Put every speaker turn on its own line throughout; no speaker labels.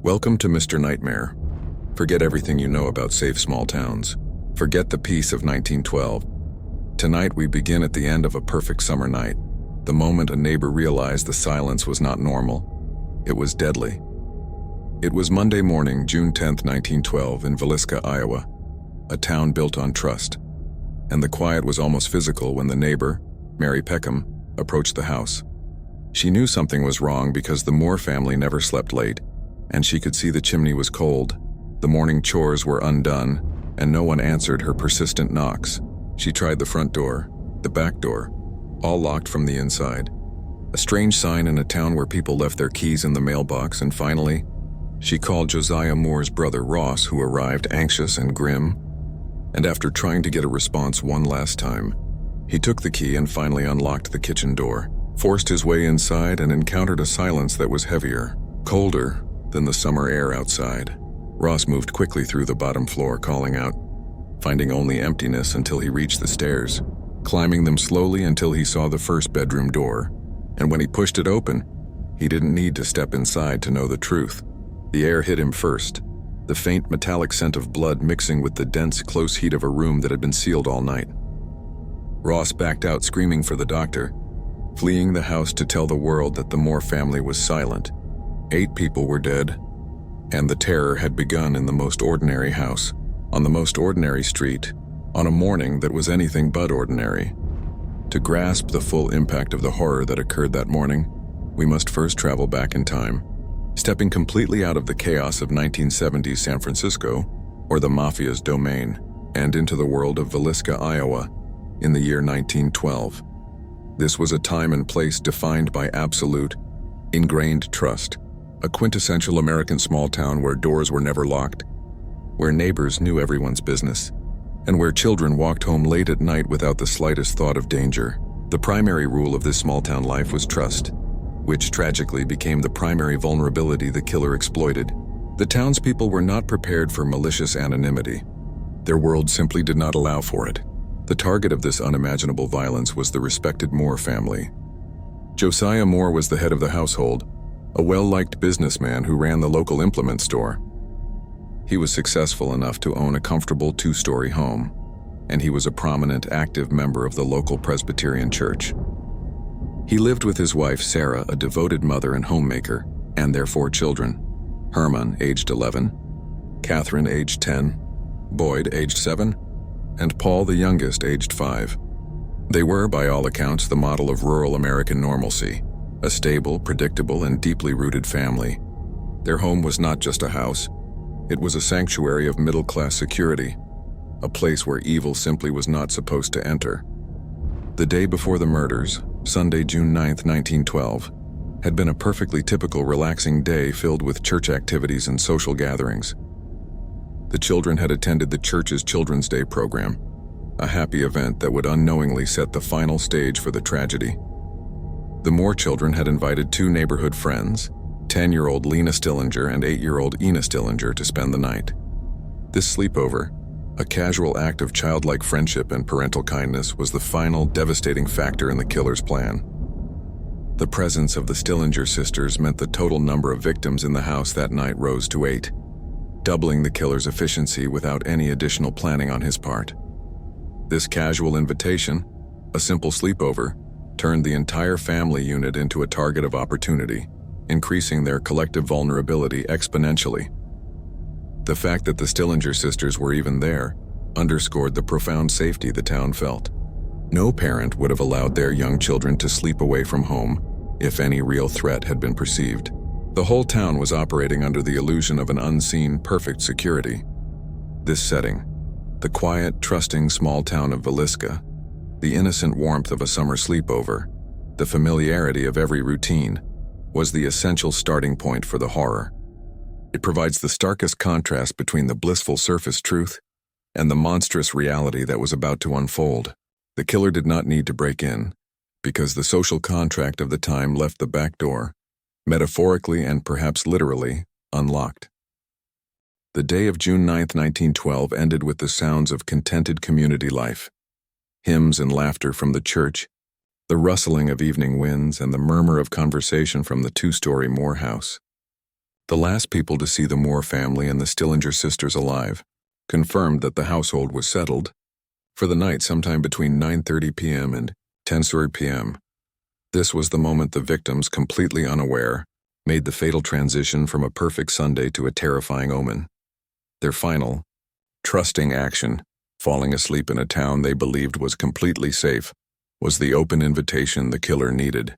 Welcome to Mr. Nightmare. Forget everything you know about safe small towns. Forget the peace of 1912. Tonight we begin at the end of a perfect summer night, the moment a neighbor realized the silence was not normal. It was deadly. It was Monday morning, June 10, 1912, in Villisca, Iowa, a town built on trust. And the quiet was almost physical when the neighbor, Mary Peckham, approached the house. She knew something was wrong because the Moore family never slept late, and she could see the chimney was cold, the morning chores were undone, and no one answered her persistent knocks. She tried the front door, the back door, all locked from the inside. A strange sign in a town where people left their keys in the mailbox, and finally, she called Josiah Moore's brother Ross, who arrived anxious and grim. And after trying to get a response one last time, he took the key and finally unlocked the kitchen door, forced his way inside, and encountered a silence that was heavier, colder than the summer air outside. Ross moved quickly through the bottom floor, calling out, finding only emptiness until he reached the stairs, climbing them slowly until he saw the first bedroom door. And when he pushed it open, he didn't need to step inside to know the truth. The air hit him first, the faint metallic scent of blood mixing with the dense, close heat of a room that had been sealed all night. Ross backed out, screaming for the doctor, fleeing the house to tell the world that the Moore family was silent. 8 people were dead, and the terror had begun in the most ordinary house, on the most ordinary street, on a morning that was anything but ordinary. To grasp the full impact of the horror that occurred that morning, we must first travel back in time, stepping completely out of the chaos of 1970s San Francisco, or the mafia's domain, and into the world of Villisca, Iowa, in the year 1912. This was a time and place defined by absolute, ingrained trust, a quintessential American small town where doors were never locked, where neighbors knew everyone's business, and where children walked home late at night without the slightest thought of danger. The primary rule of this small town life was trust, which tragically became the primary vulnerability the killer exploited. The townspeople were not prepared for malicious anonymity. Their world simply did not allow for it. The target of this unimaginable violence was the respected Moore family. Josiah Moore was the head of the household, a well-liked businessman who ran the local implement store. He was successful enough to own a comfortable 2-story home, and he was a prominent, active member of the local Presbyterian church. He lived with his wife, Sarah, a devoted mother and homemaker, and their 4 children: Herman, aged 11, Catherine, aged 10, Boyd, aged 7, and Paul, the youngest, aged 5. They were, by all accounts, the model of rural American normalcy, a stable, predictable, and deeply rooted family. Their home was not just a house. It was a sanctuary of middle-class security, a place where evil simply was not supposed to enter. The day before the murders, Sunday, June 9, 1912, had been a perfectly typical relaxing day filled with church activities and social gatherings. The children had attended the church's Children's Day program, a happy event that would unknowingly set the final stage for the tragedy. The Moore children had invited 2 neighborhood friends, 10-year-old Lena Stillinger and 8-year-old Ina Stillinger, to spend the night. This sleepover, a casual act of childlike friendship and parental kindness, was the final devastating factor in the killer's plan. The presence of the Stillinger sisters meant the total number of victims in the house that night rose to 8, doubling the killer's efficiency without any additional planning on his part. This casual invitation, a simple sleepover, turned the entire family unit into a target of opportunity, increasing their collective vulnerability exponentially. The fact that the Stillinger sisters were even there underscored the profound safety the town felt. No parent would have allowed their young children to sleep away from home if any real threat had been perceived. The whole town was operating under the illusion of an unseen, perfect security. This setting, the quiet, trusting small town of Villisca, the innocent warmth of a summer sleepover, the familiarity of every routine, was the essential starting point for the horror. It provides the starkest contrast between the blissful surface truth and the monstrous reality that was about to unfold. The killer did not need to break in, because the social contract of the time left the back door, metaphorically and perhaps literally, unlocked. The day of June 9, 1912 ended with the sounds of contented community life. Hymns and laughter from the church, the rustling of evening winds, and the murmur of conversation from the 2-story Moore house. The last people to see the Moore family and the Stillinger sisters alive confirmed that the household was settled for the night sometime between 9:30 p.m. and 10:30 p.m. This was the moment the victims, completely unaware, made the fatal transition from a perfect Sunday to a terrifying omen. Their final, trusting action, falling asleep in a town they believed was completely safe, was the open invitation the killer needed.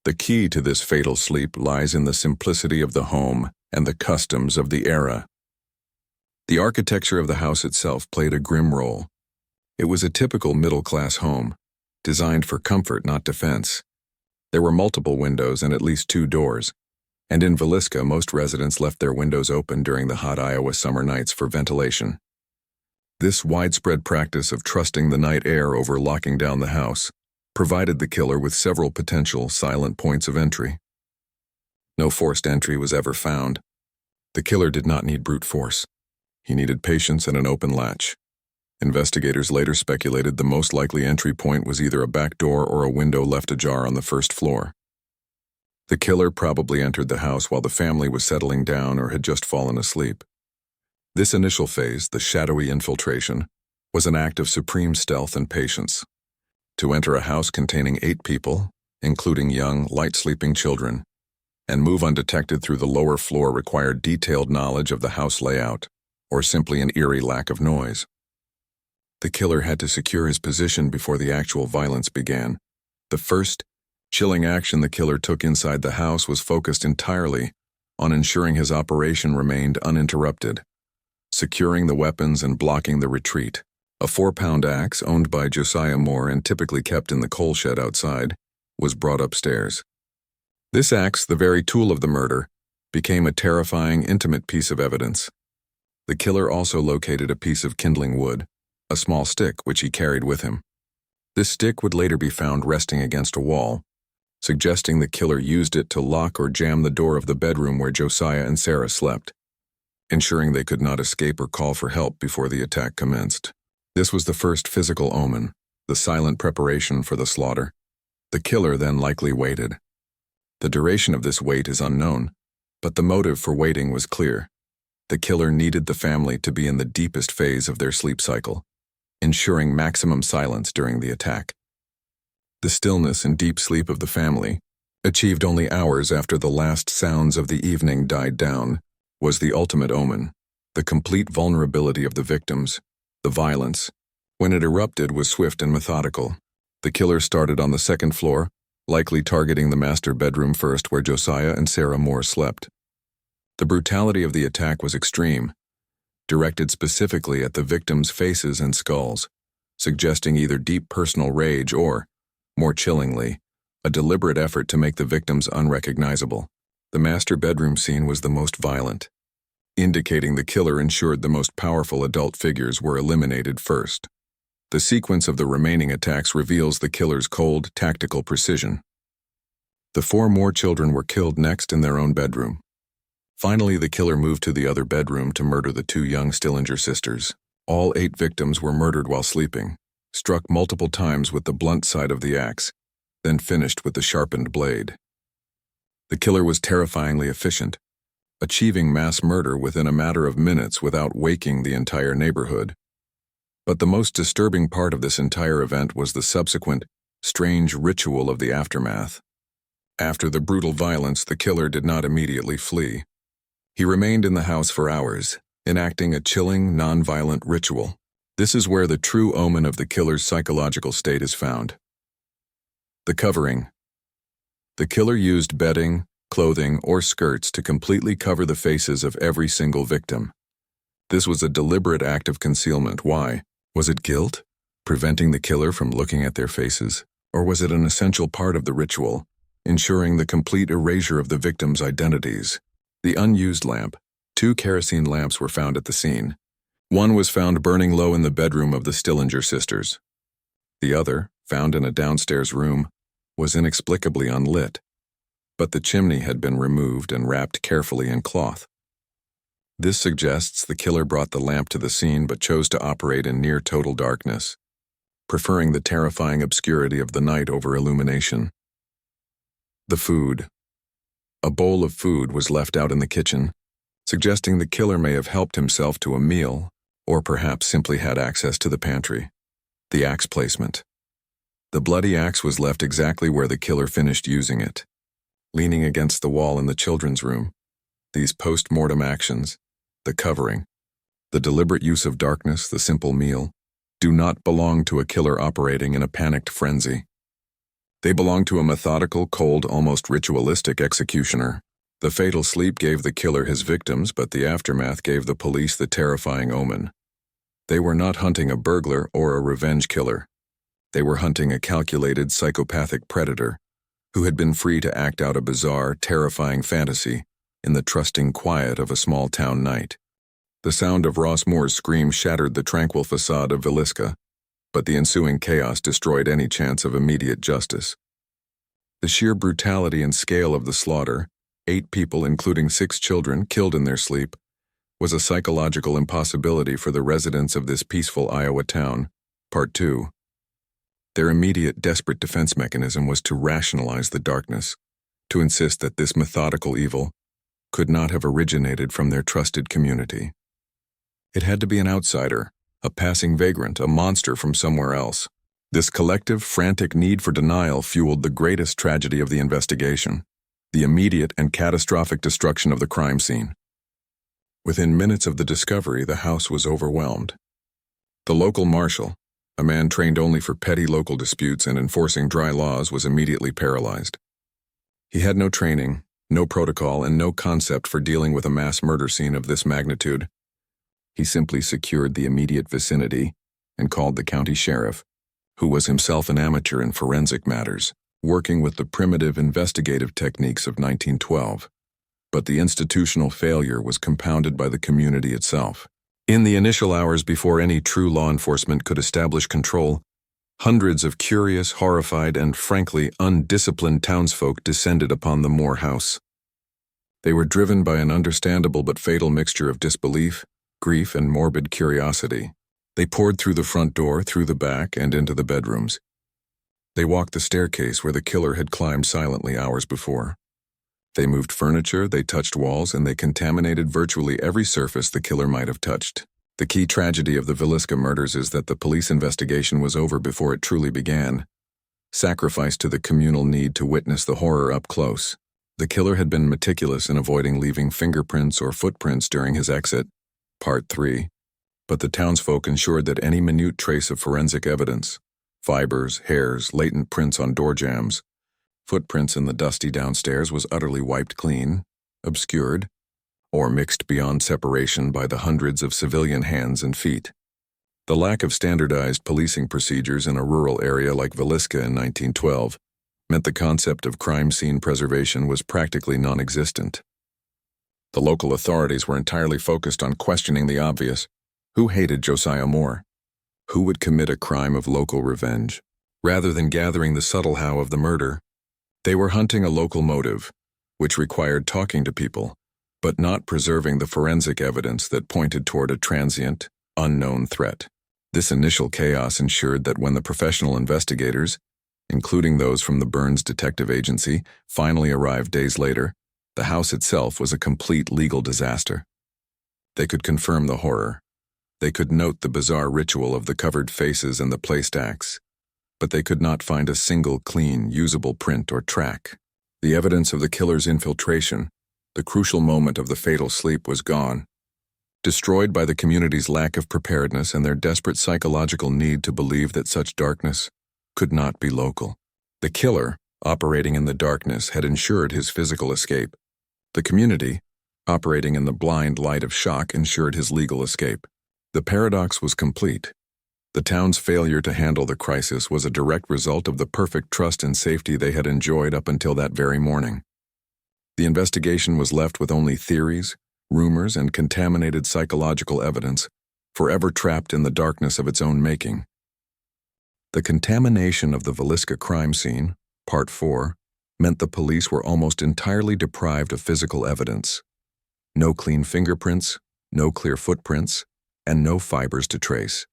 The key to this fatal sleep lies in the simplicity of the home and the customs of the era. The architecture of the house itself played a grim role. It was a typical middle-class home, designed for comfort, not defense. There were multiple windows and at least 2 doors, and in Villisca, most residents left their windows open during the hot Iowa summer nights for ventilation. This widespread practice of trusting the night air over locking down the house provided the killer with several potential silent points of entry. No forced entry was ever found. The killer did not need brute force. He needed patience and an open latch. Investigators later speculated the most likely entry point was either a back door or a window left ajar on the first floor. The killer probably entered the house while the family was settling down or had just fallen asleep. This initial phase, the shadowy infiltration, was an act of supreme stealth and patience. To enter a house containing 8 people, including young, light-sleeping children, and move undetected through the lower floor required detailed knowledge of the house layout, or simply an eerie lack of noise. The killer had to secure his position before the actual violence began. The first, chilling action the killer took inside the house was focused entirely on ensuring his operation remained uninterrupted, securing the weapons and blocking the retreat. A 4-pound axe, owned by Josiah Moore and typically kept in the coal shed outside, was brought upstairs. This axe, the very tool of the murder, became a terrifying, intimate piece of evidence. The killer also located a piece of kindling wood, a small stick which he carried with him. This stick would later be found resting against a wall, suggesting the killer used it to lock or jam the door of the bedroom where Josiah and Sarah slept, ensuring they could not escape or call for help before the attack commenced. This was the first physical omen, the silent preparation for the slaughter. The killer then likely waited. The duration of this wait is unknown, but the motive for waiting was clear. The killer needed the family to be in the deepest phase of their sleep cycle, ensuring maximum silence during the attack. The stillness and deep sleep of the family, achieved only hours after the last sounds of the evening died down, was the ultimate omen. The complete vulnerability of the victims, the violence, when it erupted, was swift and methodical. The killer started on the 2nd floor, likely targeting the master bedroom first where Josiah and Sarah Moore slept. The brutality of the attack was extreme, directed specifically at the victims' faces and skulls, suggesting either deep personal rage or, more chillingly, a deliberate effort to make the victims unrecognizable. The master bedroom scene was the most violent, indicating the killer ensured the most powerful adult figures were eliminated first. The sequence of the remaining attacks reveals the killer's cold, tactical precision. The 4 more children were killed next in their own bedroom. Finally, the killer moved to the other bedroom to murder the 2 young Stillinger sisters. All 8 victims were murdered while sleeping, struck multiple times with the blunt side of the axe, then finished with the sharpened blade. The killer was terrifyingly efficient, achieving mass murder within a matter of minutes without waking the entire neighborhood. But the most disturbing part of this entire event was the subsequent, strange ritual of the aftermath. After the brutal violence, the killer did not immediately flee. He remained in the house for hours, enacting a chilling, non-violent ritual. This is where the true omen of the killer's psychological state is found. The covering. The killer used bedding, clothing, or skirts to completely cover the faces of every single victim. This was a deliberate act of concealment. Why? Was it guilt, preventing the killer from looking at their faces? Or was it an essential part of the ritual, ensuring the complete erasure of the victims' identities? The unused lamp. 2 kerosene lamps were found at the scene. One was found burning low in the bedroom of the Stillinger sisters. The other, found in a downstairs room, was inexplicably unlit, but the chimney had been removed and wrapped carefully in cloth. This suggests the killer brought the lamp to the scene but chose to operate in near total darkness, preferring the terrifying obscurity of the night over illumination. The food. A bowl of food was left out in the kitchen, suggesting the killer may have helped himself to a meal, or perhaps simply had access to the pantry. The axe placement. The bloody axe was left exactly where the killer finished using it, leaning against the wall in the children's room. These post-mortem actions, the covering, the deliberate use of darkness, the simple meal, do not belong to a killer operating in a panicked frenzy. They belong to a methodical, cold, almost ritualistic executioner. The fatal sleep gave the killer his victims, but the aftermath gave the police the terrifying omen. They were not hunting a burglar or a revenge killer. They were hunting a calculated, psychopathic predator who had been free to act out a bizarre, terrifying fantasy in the trusting quiet of a small-town night. The sound of Ross Moore's scream shattered the tranquil facade of Villisca, but the ensuing chaos destroyed any chance of immediate justice. The sheer brutality and scale of the slaughter, 8 people including 6 children killed in their sleep, was a psychological impossibility for the residents of this peaceful Iowa town. Part 2. Their immediate, desperate defense mechanism was to rationalize the darkness, to insist that this methodical evil could not have originated from their trusted community. It had to be an outsider, a passing vagrant, a monster from somewhere else. This collective, frantic need for denial fueled the greatest tragedy of the investigation, the immediate and catastrophic destruction of the crime scene. Within minutes of the discovery, the house was overwhelmed. The local marshal, a man trained only for petty local disputes and enforcing dry laws, was immediately paralyzed. He had no training, no protocol, and no concept for dealing with a mass murder scene of this magnitude. He simply secured the immediate vicinity and called the county sheriff, who was himself an amateur in forensic matters, working with the primitive investigative techniques of 1912. But the institutional failure was compounded by the community itself. In the initial hours before any true law enforcement could establish control, hundreds of curious, horrified, and frankly undisciplined townsfolk descended upon the Moore house. They were driven by an understandable but fatal mixture of disbelief, grief, and morbid curiosity. They poured through the front door, through the back, and into the bedrooms. They walked the staircase where the killer had climbed silently hours before. They moved furniture, they touched walls, and they contaminated virtually every surface the killer might have touched. The key tragedy of the Villisca murders is that the police investigation was over before it truly began, sacrificed to the communal need to witness the horror up close. The killer had been meticulous in avoiding leaving fingerprints or footprints during his exit. Part 3. But the townsfolk ensured that any minute trace of forensic evidence, fibers, hairs, latent prints on door jambs, footprints in the dusty downstairs, was utterly wiped clean, obscured, or mixed beyond separation by the hundreds of civilian hands and feet. The lack of standardized policing procedures in a rural area like Villisca in 1912 meant the concept of crime scene preservation was practically non-existent. The local authorities were entirely focused on questioning the obvious. Who hated Josiah Moore? Who would commit a crime of local revenge? Rather than gathering the subtle how of the murder, they were hunting a local motive, which required talking to people, but not preserving the forensic evidence that pointed toward a transient, unknown threat. This initial chaos ensured that when the professional investigators, including those from the Burns Detective Agency, finally arrived days later, the house itself was a complete legal disaster. They could confirm the horror. They could note the bizarre ritual of the covered faces and the placed axe, but they could not find a single clean, usable print or track. The evidence of the killer's infiltration, the crucial moment of the fatal sleep, was gone, destroyed by the community's lack of preparedness and their desperate psychological need to believe that such darkness could not be local. The killer, operating in the darkness, had ensured his physical escape. The community, operating in the blind light of shock, ensured his legal escape. The paradox was complete. The town's failure to handle the crisis was a direct result of the perfect trust and safety they had enjoyed up until that very morning. The investigation was left with only theories, rumors, and contaminated psychological evidence, forever trapped in the darkness of its own making. The contamination of the Villisca crime scene, Part 4, meant the police were almost entirely deprived of physical evidence. No clean fingerprints, no clear footprints, and no fibers to trace.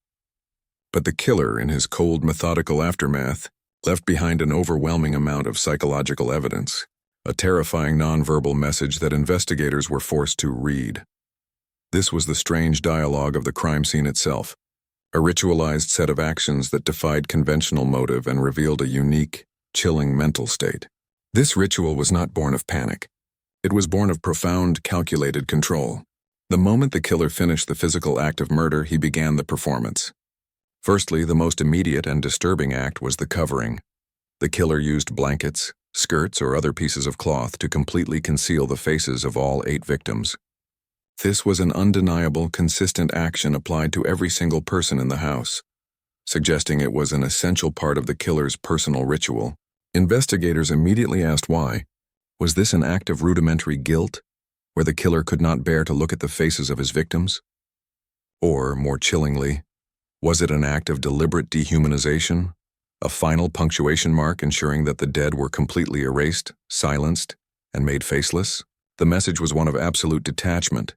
But the killer, in his cold, methodical aftermath, left behind an overwhelming amount of psychological evidence. a terrifying nonverbal message that investigators were forced to read. This was the strange dialogue of the crime scene itself, a ritualized set of actions that defied conventional motive and revealed a unique, chilling mental state. This ritual was not born of panic. It was born of profound, calculated control. The moment the killer finished the physical act of murder, he began the performance. Firstly, the most immediate and disturbing act was the covering. The killer used blankets, skirts, or other pieces of cloth to completely conceal the faces of all 8 victims. This was an undeniable, consistent action applied to every single person in the house, suggesting it was an essential part of the killer's personal ritual. Investigators immediately asked why. Was this an act of rudimentary guilt, where the killer could not bear to look at the faces of his victims? Or, more chillingly, was it an act of deliberate dehumanization, a final punctuation mark ensuring that the dead were completely erased, silenced, and made faceless? The message was one of absolute detachment,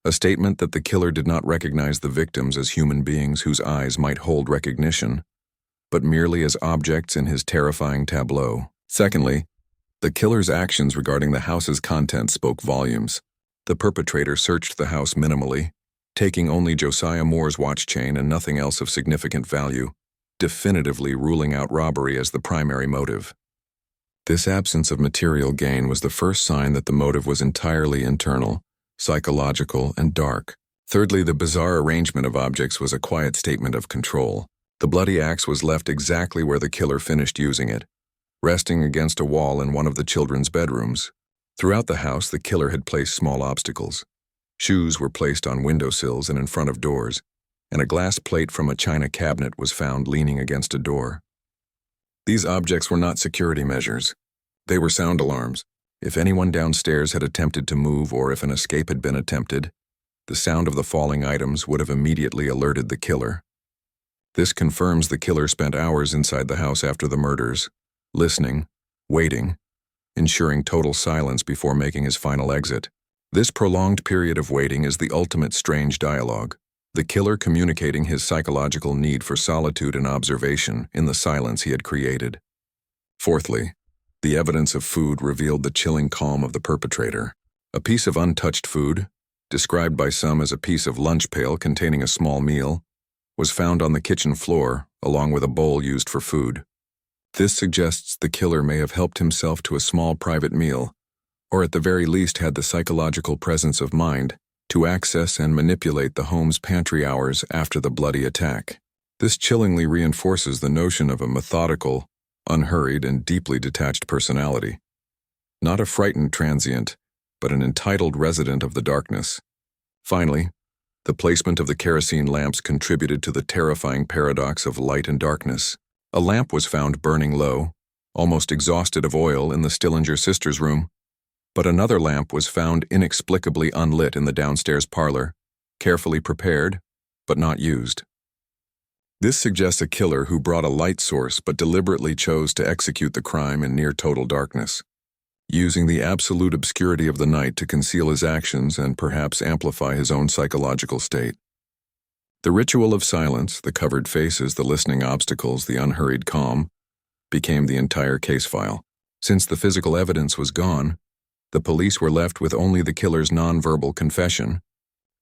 a statement that the killer did not recognize the victims as human beings whose eyes might hold recognition, but merely as objects in his terrifying tableau. Secondly, the killer's actions regarding the house's contents spoke volumes. The perpetrator searched the house minimally, taking only Josiah Moore's watch chain and nothing else of significant value, definitively ruling out robbery as the primary motive. This absence of material gain was the first sign that the motive was entirely internal, psychological, and dark. Thirdly, the bizarre arrangement of objects was a quiet statement of control. The bloody axe was left exactly where the killer finished using it, resting against a wall in one of the children's bedrooms. Throughout the house, the killer had placed small obstacles. Shoes were placed on windowsills and in front of doors, and a glass plate from a china cabinet was found leaning against a door. These objects were not security measures. They were sound alarms. If anyone downstairs had attempted to move or if an escape had been attempted, the sound of the falling items would have immediately alerted the killer. This confirms the killer spent hours inside the house after the murders, listening, waiting, ensuring total silence before making his final exit. This prolonged period of waiting is the ultimate strange dialogue, the killer communicating his psychological need for solitude and observation in the silence he had created. Fourthly, the evidence of food revealed the chilling calm of the perpetrator. A piece of untouched food, described by some as a piece of lunch pail containing a small meal, was found on the kitchen floor along with a bowl used for food. This suggests the killer may have helped himself to a small private meal, or at the very least had the psychological presence of mind to access and manipulate the home's pantry hours after the bloody attack. This chillingly reinforces the notion of a methodical, unhurried, and deeply detached personality. Not a frightened transient, but an entitled resident of the darkness. Finally, the placement of the kerosene lamps contributed to the terrifying paradox of light and darkness. A lamp was found burning low, almost exhausted of oil in the Stillinger sisters' room, but another lamp was found inexplicably unlit in the downstairs parlor, carefully prepared, but not used. This suggests a killer who brought a light source but deliberately chose to execute the crime in near total darkness, using the absolute obscurity of the night to conceal his actions and perhaps amplify his own psychological state. The ritual of silence, the covered faces, the listening obstacles, the unhurried calm, became the entire case file. Since the physical evidence was gone, the police were left with only the killer's nonverbal confession,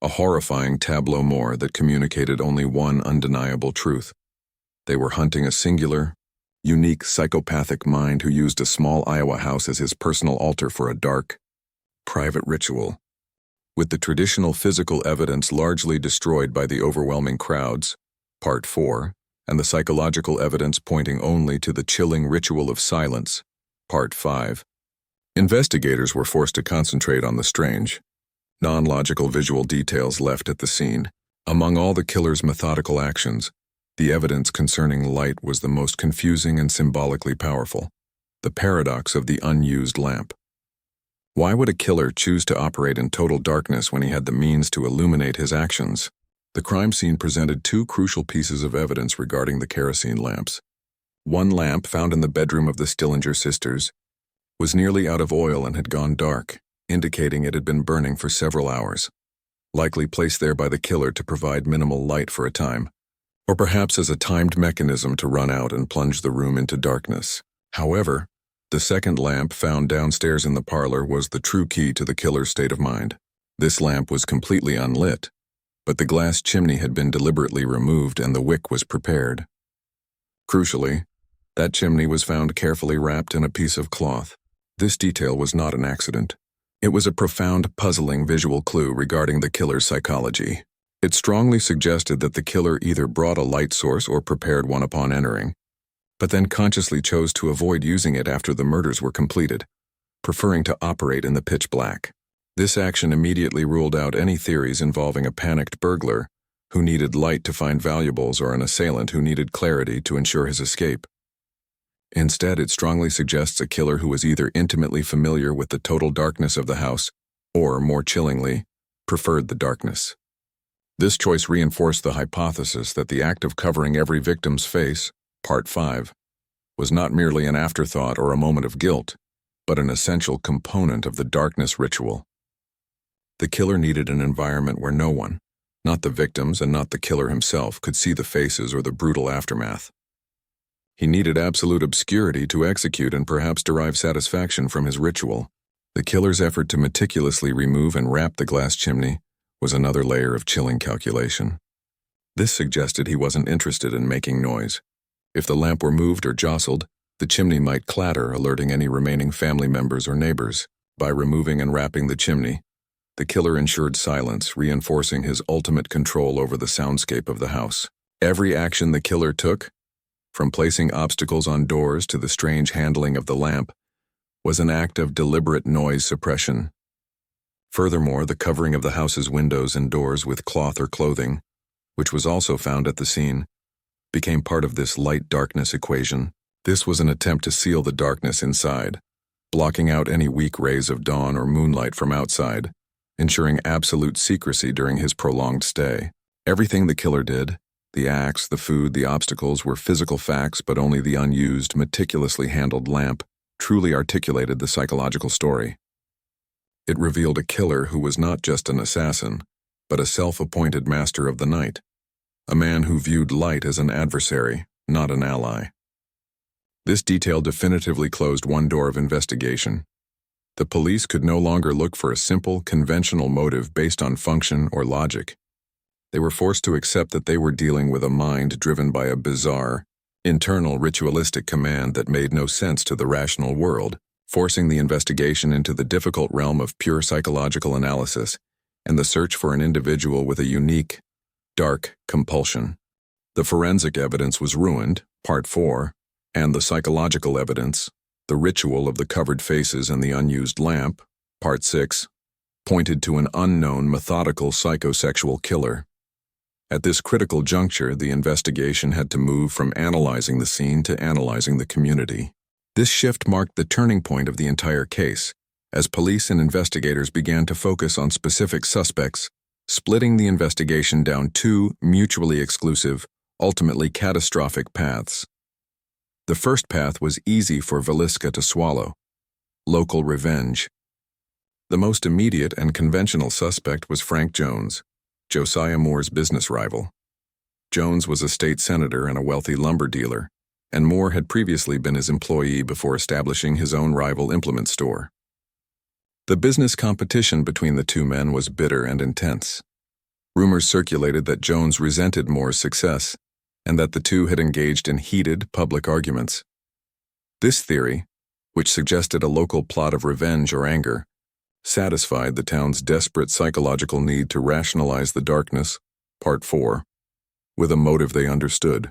a horrifying tableau more that communicated only one undeniable truth. They were hunting a singular, unique psychopathic mind who used a small Iowa house as his personal altar for a dark, private ritual. With the traditional physical evidence largely destroyed by the overwhelming crowds, Part 4, and the psychological evidence pointing only to the chilling ritual of silence, Part 5, investigators were forced to concentrate on the strange, non-logical visual details left at the scene. Among all the killer's methodical actions, the evidence concerning light was the most confusing and symbolically powerful, the paradox of the unused lamp. Why would a killer choose to operate in total darkness when he had the means to illuminate his actions? The crime scene presented two crucial pieces of evidence regarding the kerosene lamps. One lamp, found in the bedroom of the Stillinger sisters, was nearly out of oil and had gone dark, indicating it had been burning for several hours, likely placed there by the killer to provide minimal light for a time, or perhaps as a timed mechanism to run out and plunge the room into darkness. However, The second lamp found downstairs in the parlor was the true key to the killer's state of mind. This lamp was completely unlit, but the glass chimney had been deliberately removed and the wick was prepared. Crucially, that chimney was found carefully wrapped in a piece of cloth. This detail was not an accident. It was a profound, puzzling visual clue regarding the killer's psychology. It strongly suggested that the killer either brought a light source or prepared one upon entering, but then consciously chose to avoid using it after the murders were completed, preferring to operate in the pitch black. This action immediately ruled out any theories involving a panicked burglar who needed light to find valuables or an assailant who needed clarity to ensure his escape. Instead, it strongly suggests a killer who was either intimately familiar with the total darkness of the house or, more chillingly, preferred the darkness. This choice reinforced the hypothesis that the act of covering every victim's face, Part 5, was not merely an afterthought or a moment of guilt, but an essential component of the darkness ritual. The killer needed an environment where no one, not the victims and not the killer himself, could see the faces or the brutal aftermath. He needed absolute obscurity to execute and perhaps derive satisfaction from his ritual. The killer's effort to meticulously remove and wrap the glass chimney was another layer of chilling calculation. This suggested he wasn't interested in making noise. If the lamp were moved or jostled, the chimney might clatter, alerting any remaining family members or neighbors. By removing and wrapping the chimney, the killer ensured silence, reinforcing his ultimate control over the soundscape of the house. Every action the killer took, from placing obstacles on doors to the strange handling of the lamp, was an act of deliberate noise suppression. Furthermore, the covering of the house's windows and doors with cloth or clothing, which was also found at the scene, became part of this light-darkness equation. This was an attempt to seal the darkness inside, blocking out any weak rays of dawn or moonlight from outside, ensuring absolute secrecy during his prolonged stay. Everything the killer did, the axe, the food, the obstacles, were physical facts, but only the unused, meticulously handled lamp truly articulated the psychological story. It revealed a killer who was not just an assassin, but a self-appointed master of the night, a man who viewed light as an adversary, not an ally. This detail definitively closed one door of investigation. The police could no longer look for a simple, conventional motive based on function or logic. They were forced to accept that they were dealing with a mind driven by a bizarre, internal ritualistic command that made no sense to the rational world, forcing the investigation into the difficult realm of pure psychological analysis and the search for an individual with a unique, dark compulsion. The forensic evidence was ruined, Part 4, and the psychological evidence, the ritual of the covered faces and the unused lamp, Part 6, pointed to an unknown, methodical psychosexual killer. At this critical juncture, the investigation had to move from analyzing the scene to analyzing the community. This shift marked the turning point of the entire case, as police and investigators began to focus on specific suspects, splitting the investigation down two mutually exclusive, ultimately catastrophic paths. The first path was easy for Villisca to swallow: local revenge. The most immediate and conventional suspect was Frank Jones, Josiah Moore's business rival. Jones was a state senator and a wealthy lumber dealer, and Moore had previously been his employee before establishing his own rival implement store. The business competition between the two men was bitter and intense. Rumors circulated that Jones resented Moore's success, and that the two had engaged in heated public arguments. This theory, which suggested a local plot of revenge or anger, satisfied the town's desperate psychological need to rationalize the darkness, Part 4, with a motive they understood: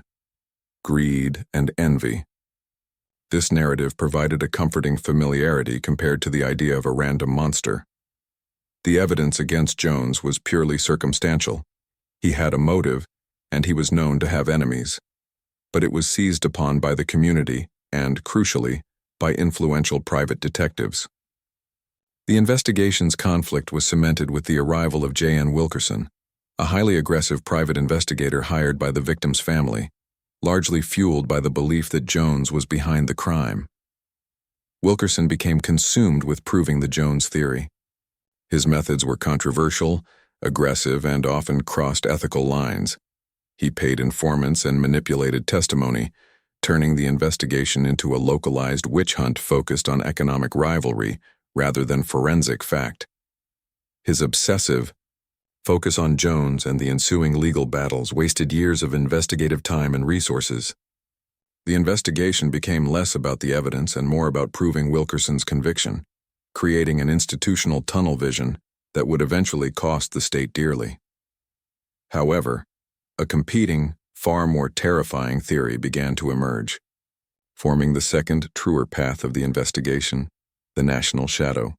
greed and envy. This narrative provided a comforting familiarity compared to the idea of a random monster. The evidence against Jones was purely circumstantial. He had a motive, and he was known to have enemies. But it was seized upon by the community and, crucially, by influential private detectives. The investigation's conflict was cemented with the arrival of J.N. Wilkerson, a highly aggressive private investigator hired by the victim's family, largely fueled by the belief that Jones was behind the crime. Wilkerson became consumed with proving the Jones theory. His methods were controversial, aggressive, and often crossed ethical lines. He paid informants and manipulated testimony, turning the investigation into a localized witch hunt focused on economic rivalry rather than forensic fact. His obsessive focus on Jones and the ensuing legal battles wasted years of investigative time and resources. The investigation became less about the evidence and more about proving Wilkerson's conviction, creating an institutional tunnel vision that would eventually cost the state dearly. However, a competing, far more terrifying theory began to emerge, forming the second, truer path of the investigation, the national shadow.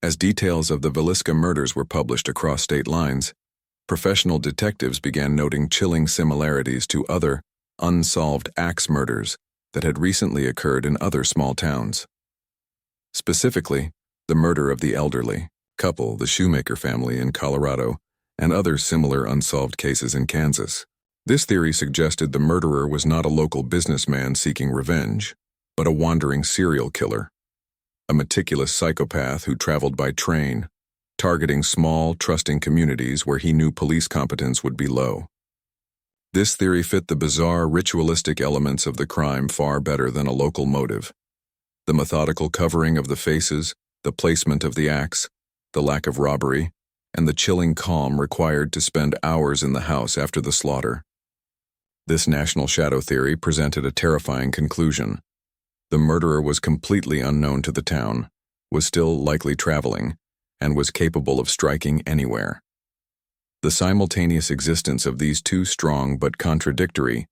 As details of the Villisca murders were published across state lines, professional detectives began noting chilling similarities to other unsolved axe murders that had recently occurred in other small towns. Specifically, the murder of the elderly couple, the Shoemaker family in Colorado, and other similar unsolved cases in Kansas. This theory suggested the murderer was not a local businessman seeking revenge, but a wandering serial killer, a meticulous psychopath who traveled by train, targeting small, trusting communities where he knew police competence would be low. This theory fit the bizarre, ritualistic elements of the crime far better than a local motive. The methodical covering of the faces, the placement of the axe, the lack of robbery, and the chilling calm required to spend hours in the house after the slaughter. This national shadow theory presented a terrifying conclusion. The murderer was completely unknown to the town, was still likely traveling, and was capable of striking anywhere. The simultaneous existence of these two strong but contradictory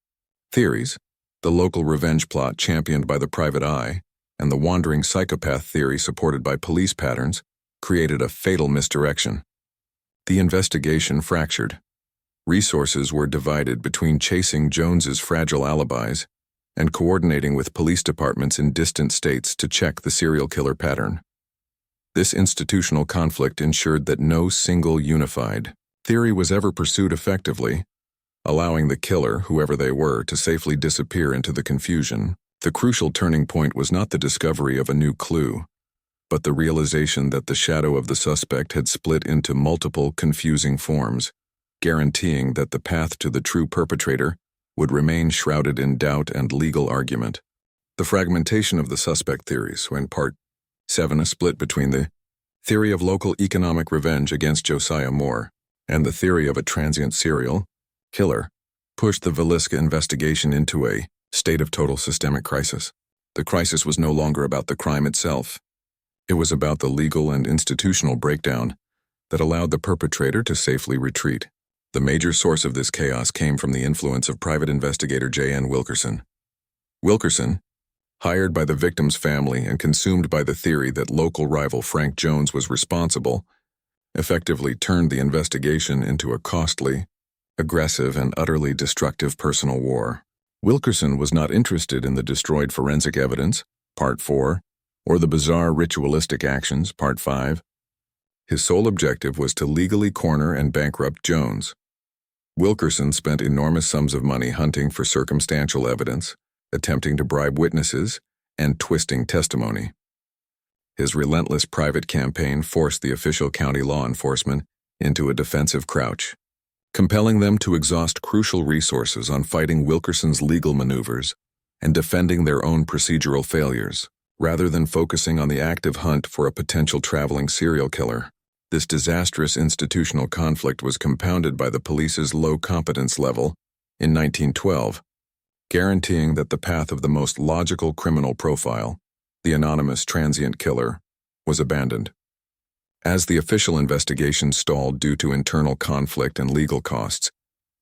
theories, the local revenge plot championed by the private eye, and the wandering psychopath theory supported by police patterns, created a fatal misdirection. The investigation fractured. Resources were divided between chasing Jones's fragile alibis and coordinating with police departments in distant states to check the serial killer pattern. This institutional conflict ensured that no single unified theory was ever pursued effectively, allowing the killer, whoever they were, to safely disappear into the confusion. The crucial turning point was not the discovery of a new clue, but the realization that the shadow of the suspect had split into multiple confusing forms, guaranteeing that the path to the true perpetrator would remain shrouded in doubt and legal argument. The fragmentation of the suspect theories, when Part 7, a split between the theory of local economic revenge against Josiah Moore and the theory of a transient serial killer, pushed the Villisca investigation into a state of total systemic crisis. The crisis was no longer about the crime itself. It was about the legal and institutional breakdown that allowed the perpetrator to safely retreat. The major source of this chaos came from the influence of private investigator J.N. Wilkerson. Wilkerson, hired by the victim's family and consumed by the theory that local rival Frank Jones was responsible, effectively turned the investigation into a costly, aggressive, and utterly destructive personal war. Wilkerson was not interested in the destroyed forensic evidence, Part 4, or the bizarre ritualistic actions, Part 5. His sole objective was to legally corner and bankrupt Jones. Wilkerson spent enormous sums of money hunting for circumstantial evidence, attempting to bribe witnesses, and twisting testimony. His relentless private campaign forced the official county law enforcement into a defensive crouch, compelling them to exhaust crucial resources on fighting Wilkerson's legal maneuvers and defending their own procedural failures, rather than focusing on the active hunt for a potential traveling serial killer. This disastrous institutional conflict was compounded by the police's low competence level in 1912, guaranteeing that the path of the most logical criminal profile, the anonymous transient killer, was abandoned. As the official investigation stalled due to internal conflict and legal costs,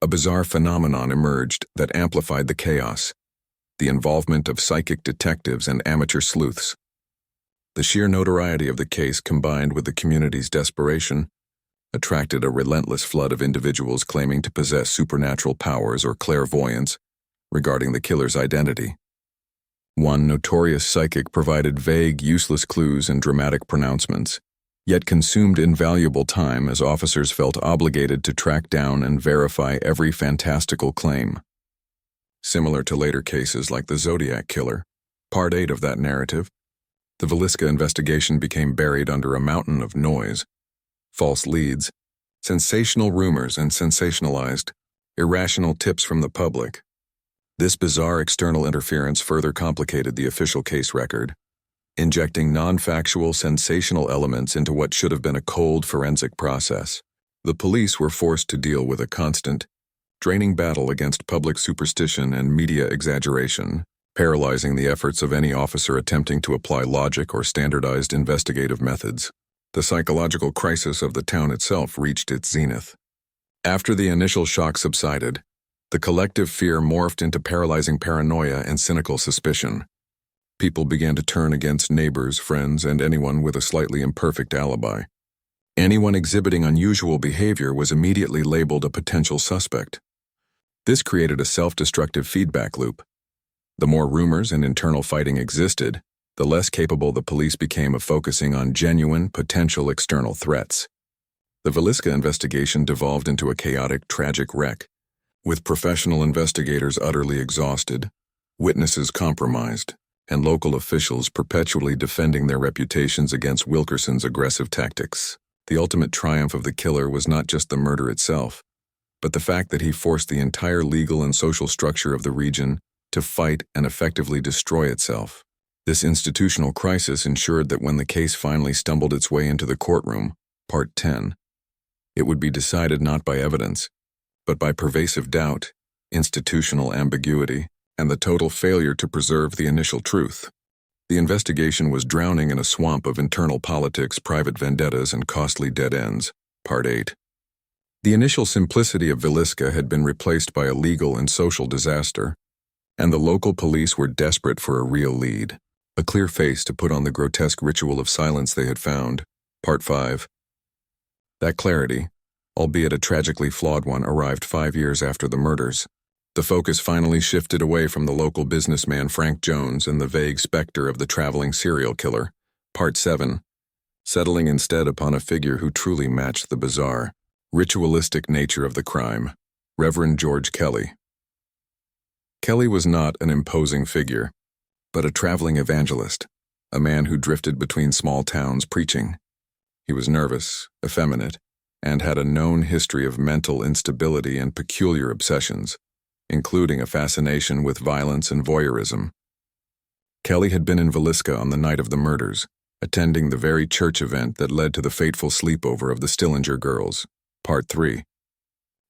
a bizarre phenomenon emerged that amplified the chaos: the involvement of psychic detectives and amateur sleuths. The sheer notoriety of the case, combined with the community's desperation, attracted a relentless flood of individuals claiming to possess supernatural powers or clairvoyance regarding the killer's identity. One notorious psychic provided vague, useless clues and dramatic pronouncements, yet consumed invaluable time as officers felt obligated to track down and verify every fantastical claim. Similar to later cases like the Zodiac Killer, Part 8 of that narrative, the Villisca investigation became buried under a mountain of noise, false leads, sensational rumors, and sensationalized, irrational tips from the public. This bizarre external interference further complicated the official case record, injecting non-factual, sensational elements into what should have been a cold forensic process. The police were forced to deal with a constant, draining battle against public superstition and media exaggeration, paralyzing the efforts of any officer attempting to apply logic or standardized investigative methods. The psychological crisis of the town itself reached its zenith. After the initial shock subsided, the collective fear morphed into paralyzing paranoia and cynical suspicion. People began to turn against neighbors, friends, and anyone with a slightly imperfect alibi. Anyone exhibiting unusual behavior was immediately labeled a potential suspect. This created a self-destructive feedback loop. The more rumors and internal fighting existed, the less capable the police became of focusing on genuine, potential external threats. The Villisca investigation devolved into a chaotic, tragic wreck, with professional investigators utterly exhausted, witnesses compromised, and local officials perpetually defending their reputations against Wilkerson's aggressive tactics. The ultimate triumph of the killer was not just the murder itself, but the fact that he forced the entire legal and social structure of the region to fight and effectively destroy itself. This institutional crisis ensured that when the case finally stumbled its way into the courtroom, Part 10, it would be decided not by evidence, but by pervasive doubt, institutional ambiguity, and the total failure to preserve the initial truth. The investigation was drowning in a swamp of internal politics, private vendettas, and costly dead ends. Part 8. The initial simplicity of Villisca had been replaced by a legal and social disaster, and the local police were desperate for a real lead, a clear face to put on the grotesque ritual of silence they had found. Part 5. That clarity, albeit a tragically flawed one, arrived 5 years after the murders. The focus finally shifted away from the local businessman Frank Jones and the vague specter of the traveling serial killer. Part 7. Settling instead upon a figure who truly matched the bizarre, ritualistic nature of the crime, Reverend George Kelly. Kelly was not an imposing figure, but a traveling evangelist, a man who drifted between small towns preaching. He was nervous, effeminate, and had a known history of mental instability and peculiar obsessions, including a fascination with violence and voyeurism. Kelly had been in Villisca on the night of the murders, attending the very church event that led to the fateful sleepover of the Stillinger girls. Part 3.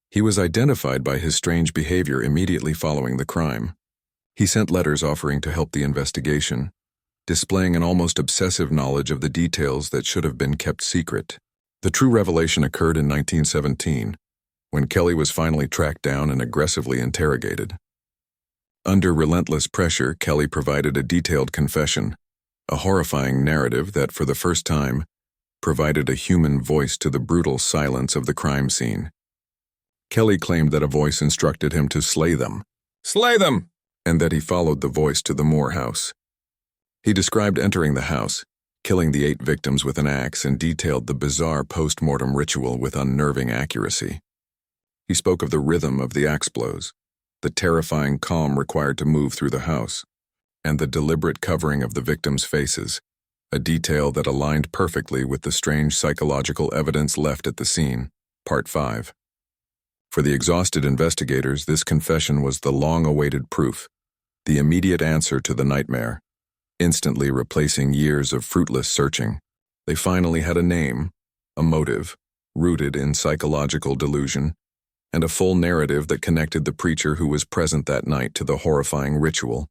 He was identified by his strange behavior immediately following the crime. He sent letters offering to help the investigation, displaying an almost obsessive knowledge of the details that should have been kept secret. The true revelation occurred in 1917, when Kelly was finally tracked down and aggressively interrogated. Under relentless pressure, Kelly provided a detailed confession, a horrifying narrative that, for the first time, provided a human voice to the brutal silence of the crime scene. Kelly claimed that a voice instructed him to slay them, and that he followed the voice to the Moore house. He described entering the house, killing the 8 victims with an axe, and detailed the bizarre post-mortem ritual with unnerving accuracy. He spoke of the rhythm of the axe blows, the terrifying calm required to move through the house, and the deliberate covering of the victims' faces, a detail that aligned perfectly with the strange psychological evidence left at the scene. Part 5. For the exhausted investigators, this confession was the long-awaited proof, the immediate answer to the nightmare, instantly replacing years of fruitless searching. They finally had a name, a motive, rooted in psychological delusion, and a full narrative that connected the preacher who was present that night to the horrifying ritual.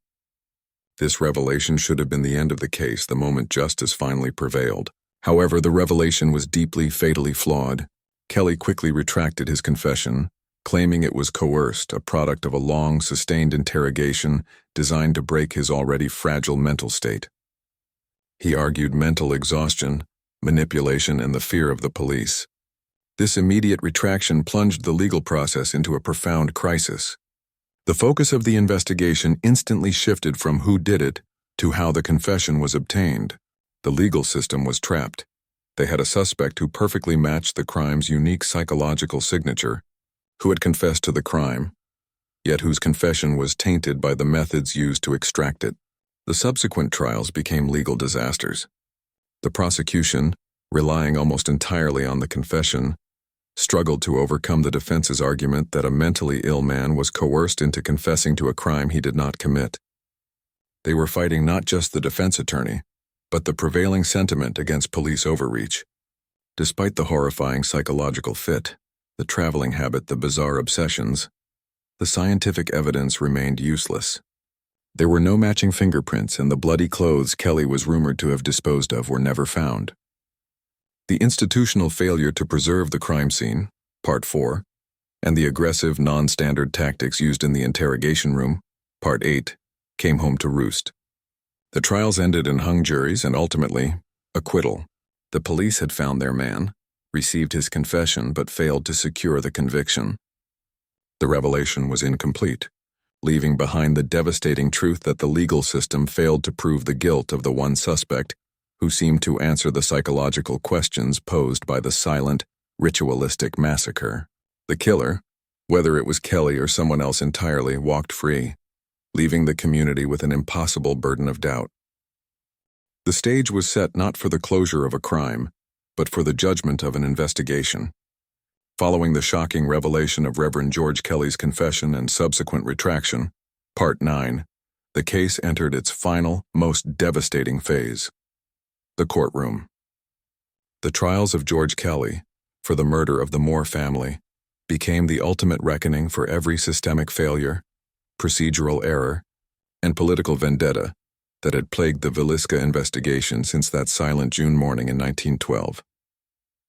This revelation should have been the end of the case the moment justice finally prevailed. However, the revelation was deeply, fatally flawed. Kelly quickly retracted his confession, claiming it was coerced, a product of a long, sustained interrogation designed to break his already fragile mental state. He argued mental exhaustion, manipulation, and the fear of the police. This immediate retraction plunged the legal process into a profound crisis. The focus of the investigation instantly shifted from who did it to how the confession was obtained. The legal system was trapped. They had a suspect who perfectly matched the crime's unique psychological signature, who had confessed to the crime, yet whose confession was tainted by the methods used to extract it. The subsequent trials became legal disasters. The prosecution, relying almost entirely on the confession, struggled to overcome the defense's argument that a mentally ill man was coerced into confessing to a crime he did not commit. They were fighting not just the defense attorney, but the prevailing sentiment against police overreach. Despite the horrifying psychological fit, the traveling habit, the bizarre obsessions, the scientific evidence remained useless. There were no matching fingerprints, and the bloody clothes Kelly was rumored to have disposed of were never found. The institutional failure to preserve the crime scene, Part 4, and the aggressive, non-standard tactics used in the interrogation room, Part 8, came home to roost. The trials ended in hung juries and ultimately, acquittal. The police had found their man, received his confession, but failed to secure the conviction. The revelation was incomplete, leaving behind the devastating truth that the legal system failed to prove the guilt of the one suspect who seemed to answer the psychological questions posed by the silent, ritualistic massacre. The killer, whether it was Kelly or someone else entirely, walked free, leaving the community with an impossible burden of doubt. The stage was set not for the closure of a crime, but for the judgment of an investigation. Following the shocking revelation of Reverend George Kelly's confession and subsequent retraction, Part 9, the case entered its final, most devastating phase. The courtroom. The trials of George Kelly, for the murder of the Moore family, became the ultimate reckoning for every systemic failure, procedural error, and political vendetta that had plagued the Villisca investigation since that silent June morning in 1912.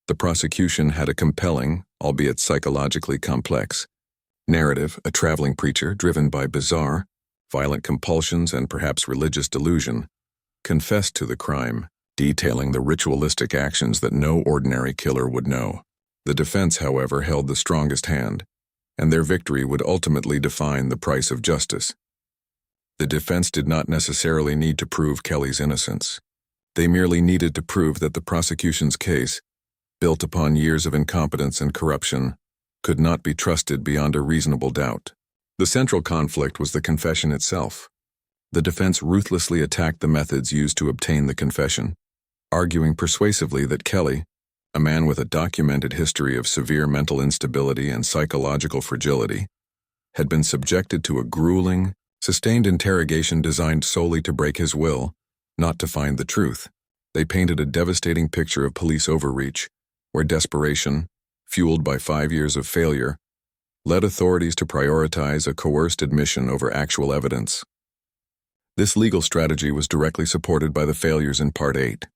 The prosecution had a compelling, albeit psychologically complex, narrative. A traveling preacher driven by bizarre, violent compulsions and perhaps religious delusion confessed to the crime, detailing the ritualistic actions that no ordinary killer would know. The defense, however, held the strongest hand, and their victory would ultimately define the price of justice. The defense did not necessarily need to prove Kelly's innocence. They merely needed to prove that the prosecution's case, built upon years of incompetence and corruption, could not be trusted beyond a reasonable doubt. The central conflict was the confession itself. The defense ruthlessly attacked the methods used to obtain the confession, arguing persuasively that Kelly, a man with a documented history of severe mental instability and psychological fragility, had been subjected to a grueling, sustained interrogation designed solely to break his will, not to find the truth. They painted a devastating picture of police overreach, where desperation, fueled by 5 years of failure, led authorities to prioritize a coerced admission over actual evidence. This legal strategy was directly supported by the failures in Part 8.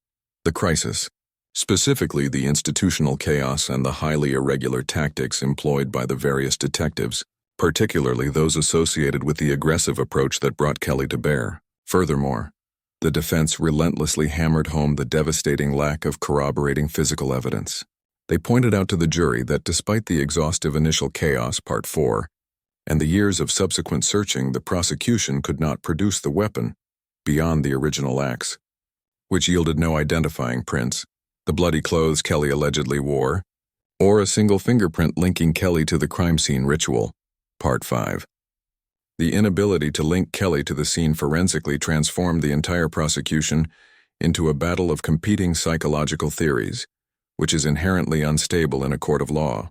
The crisis, specifically the institutional chaos and the highly irregular tactics employed by the various detectives, particularly those associated with the aggressive approach that brought Kelly to bear. Furthermore, the defense relentlessly hammered home the devastating lack of corroborating physical evidence. They pointed out to the jury that despite the exhaustive initial chaos, Part 4, and the years of subsequent searching, the prosecution could not produce the weapon beyond the original axe, which yielded no identifying prints, the bloody clothes Kelly allegedly wore, or a single fingerprint linking Kelly to the crime scene ritual. Part 5. The inability to link Kelly to the scene forensically transformed the entire prosecution into a battle of competing psychological theories, which is inherently unstable in a court of law.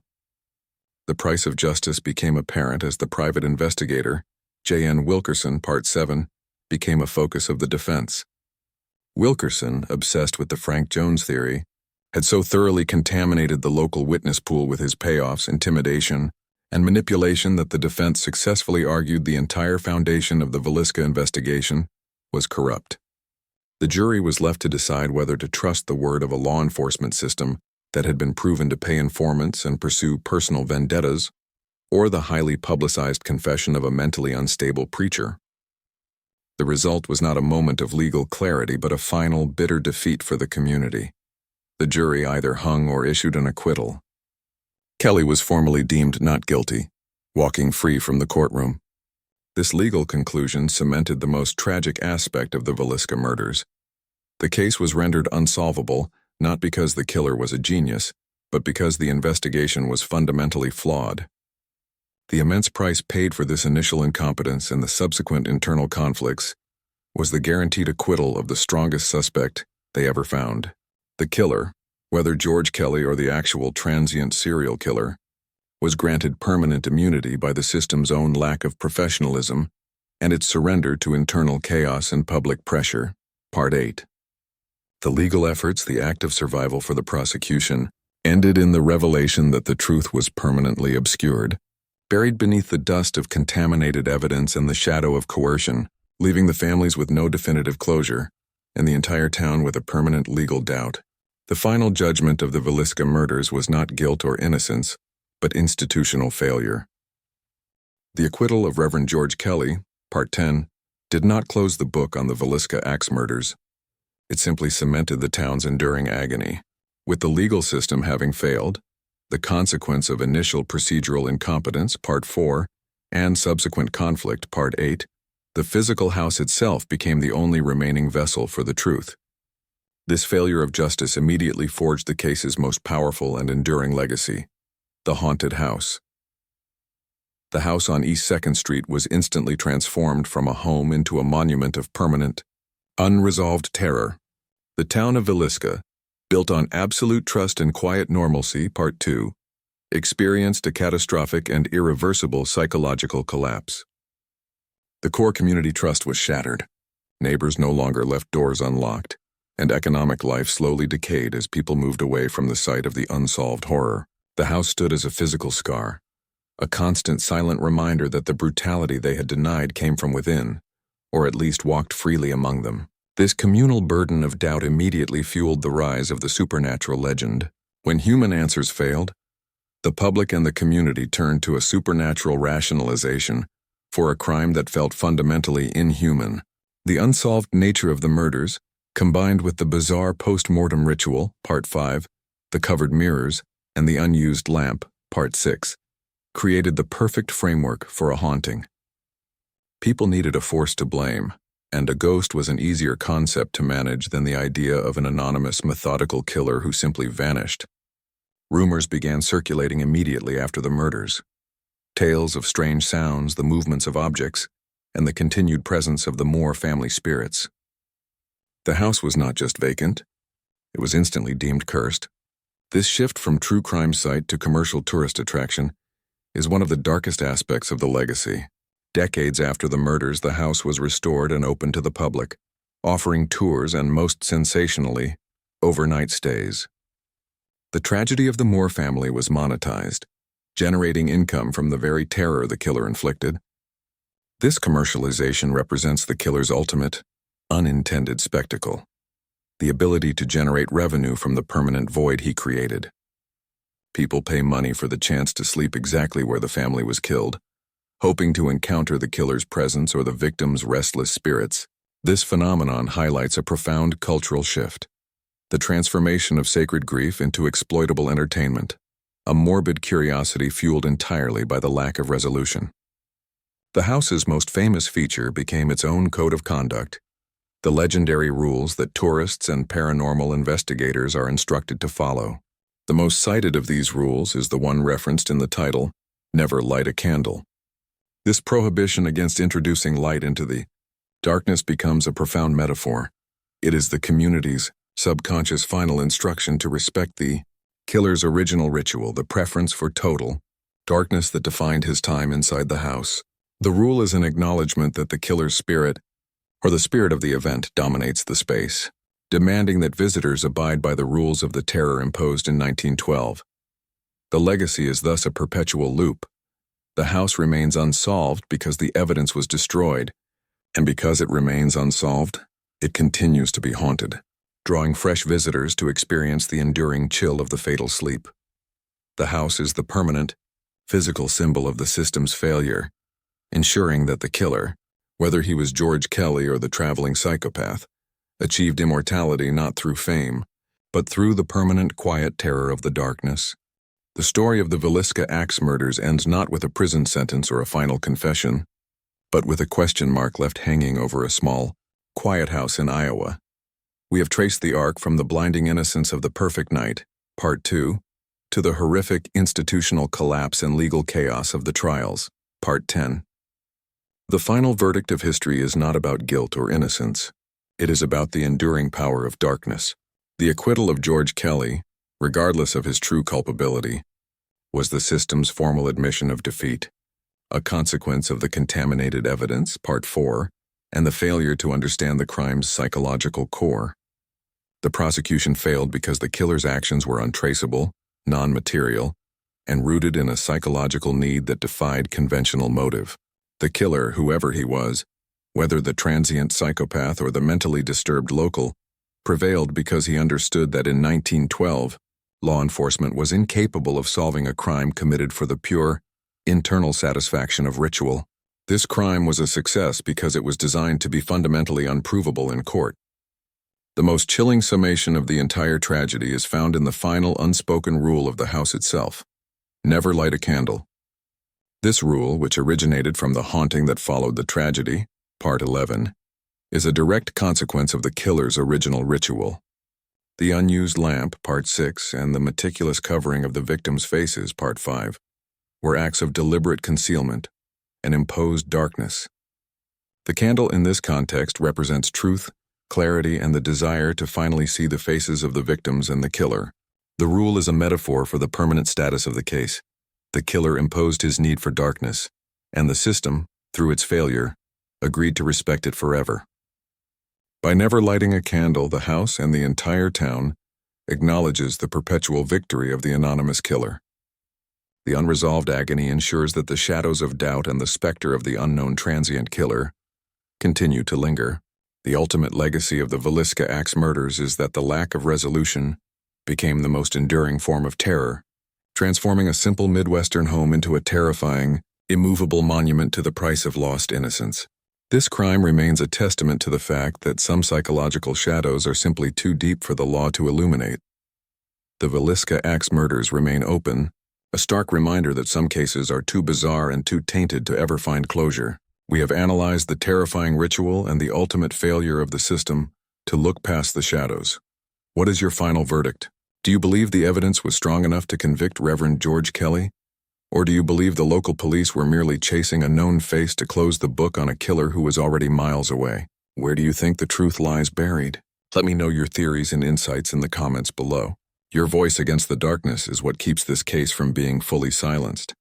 The price of justice became apparent as the private investigator, J.N. Wilkerson, Part 7, became a focus of the defense. Wilkerson, obsessed with the Frank Jones theory, had so thoroughly contaminated the local witness pool with his payoffs, intimidation, and manipulation that the defense successfully argued the entire foundation of the Villisca investigation was corrupt. The jury was left to decide whether to trust the word of a law enforcement system that had been proven to pay informants and pursue personal vendettas, or the highly publicized confession of a mentally unstable preacher. The result was not a moment of legal clarity, but a final, bitter defeat for the community. The jury either hung or issued an acquittal. Kelly was formally deemed not guilty, walking free from the courtroom. This legal conclusion cemented the most tragic aspect of the Villisca murders. The case was rendered unsolvable, not because the killer was a genius, but because the investigation was fundamentally flawed. The immense price paid for this initial incompetence and the subsequent internal conflicts was the guaranteed acquittal of the strongest suspect they ever found. The killer, Whether George Kelly or the actual transient serial killer was granted permanent immunity by the system's own lack of professionalism and its surrender to internal chaos and public pressure. Part 8. The legal efforts, the act of survival for the prosecution, ended in the revelation that the truth was permanently obscured, buried beneath the dust of contaminated evidence and the shadow of coercion, leaving the families with no definitive closure, and the entire town with a permanent legal doubt. The final judgment of the Villisca murders was not guilt or innocence, but institutional failure. The acquittal of Reverend George Kelly, Part 10, did not close the book on the Villisca Axe murders. It simply cemented the town's enduring agony. With the legal system having failed, the consequence of initial procedural incompetence, Part 4, and subsequent conflict, Part 8, the physical house itself became the only remaining vessel for the truth. This failure of justice immediately forged the case's most powerful and enduring legacy: the haunted house. The house on East 2nd Street was instantly transformed from a home into a monument of permanent, unresolved terror. The town of Villisca, built on absolute trust and quiet normalcy, Part 2, experienced a catastrophic and irreversible psychological collapse. The core community trust was shattered. Neighbors no longer left doors unlocked, and economic life slowly decayed as people moved away from the site of the unsolved horror. The house stood as a physical scar, a constant silent reminder that the brutality they had denied came from within, or at least walked freely among them. This communal burden of doubt immediately fueled the rise of the supernatural legend. When human answers failed, the public and the community turned to a supernatural rationalization for a crime that felt fundamentally inhuman. The unsolved nature of the murders, combined with the bizarre post-mortem ritual, Part 5, the covered mirrors, and the unused lamp, Part 6, created the perfect framework for a haunting. People needed a force to blame, and a ghost was an easier concept to manage than the idea of an anonymous, methodical killer who simply vanished. Rumors began circulating immediately after the murders. Tales of strange sounds, the movements of objects, and the continued presence of the Moore family spirits. The house was not just vacant, it was instantly deemed cursed. This shift from true crime site to commercial tourist attraction is one of the darkest aspects of the legacy. Decades after the murders, the house was restored and opened to the public, offering tours and, most sensationally, overnight stays. The tragedy of the Moore family was monetized, generating income from the very terror the killer inflicted. This commercialization represents the killer's ultimate, unintended spectacle: the ability to generate revenue from the permanent void he created. People pay money for the chance to sleep exactly where the family was killed, hoping to encounter the killer's presence or the victim's restless spirits. This phenomenon highlights a profound cultural shift: the transformation of sacred grief into exploitable entertainment, a morbid curiosity fueled entirely by the lack of resolution. The house's most famous feature became its own code of conduct, the legendary rules that tourists and paranormal investigators are instructed to follow. The most cited of these rules is the one referenced in the title, "Never light a candle." This prohibition against introducing light into the darkness becomes a profound metaphor. It is the community's subconscious final instruction to respect the killer's original ritual, the preference for total darkness that defined his time inside the house. The rule is an acknowledgement that the killer's spirit, or the spirit of the event, dominates the space, demanding that visitors abide by the rules of the terror imposed in 1912. The legacy is thus a perpetual loop. The house remains unsolved because the evidence was destroyed, and because it remains unsolved, it continues to be haunted, drawing fresh visitors to experience the enduring chill of the fatal sleep. The house is the permanent, physical symbol of the system's failure, ensuring that the killer, whether he was George Kelly or the traveling psychopath, achieved immortality not through fame, but through the permanent quiet terror of the darkness. The story of the Villisca Axe murders ends not with a prison sentence or a final confession, but with a question mark left hanging over a small, quiet house in Iowa. We have traced the arc from the blinding innocence of the perfect night, Part 2, to the horrific institutional collapse and legal chaos of the trials, Part 10. The final verdict of history is not about guilt or innocence. It is about the enduring power of darkness. The acquittal of George Kelly, regardless of his true culpability, was the system's formal admission of defeat, a consequence of the contaminated evidence, Part 4, and the failure to understand the crime's psychological core. The prosecution failed because the killer's actions were untraceable, non-material, and rooted in a psychological need that defied conventional motive. The killer, whoever he was, whether the transient psychopath or the mentally disturbed local, prevailed because he understood that in 1912, law enforcement was incapable of solving a crime committed for the pure, internal satisfaction of ritual. This crime was a success because it was designed to be fundamentally unprovable in court. The most chilling summation of the entire tragedy is found in the final unspoken rule of the house itself: never light a candle. This rule, which originated from the haunting that followed the tragedy, Part 11, is a direct consequence of the killer's original ritual. The unused lamp, Part 6, and the meticulous covering of the victims' faces, Part 5, were acts of deliberate concealment and imposed darkness. The candle in this context represents truth, clarity, and the desire to finally see the faces of the victims and the killer. The rule is a metaphor for the permanent status of the case. The killer imposed his need for darkness, and the system, through its failure, agreed to respect it forever. By never lighting a candle, the house and the entire town acknowledges the perpetual victory of the anonymous killer. The unresolved agony ensures that the shadows of doubt and the specter of the unknown transient killer continue to linger. The ultimate legacy of the Villisca Axe Murders is that the lack of resolution became the most enduring form of terror, transforming a simple Midwestern home into a terrifying, immovable monument to the price of lost innocence. This crime remains a testament to the fact that some psychological shadows are simply too deep for the law to illuminate. The Villisca Axe Murders remain open, a stark reminder that some cases are too bizarre and too tainted to ever find closure. We have analyzed the terrifying ritual and the ultimate failure of the system to look past the shadows. What is your final verdict? Do you believe the evidence was strong enough to convict Reverend George Kelly? Or do you believe the local police were merely chasing a known face to close the book on a killer who was already miles away? Where do you think the truth lies buried? Let me know your theories and insights in the comments below. Your voice against the darkness is what keeps this case from being fully silenced.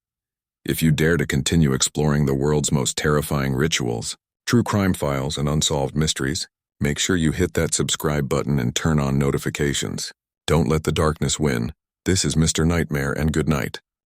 If you dare to continue exploring the world's most terrifying rituals, true crime files, and unsolved mysteries, make sure you hit that subscribe button and turn on notifications. Don't let the darkness win. This is Mr. Nightmare, and good night.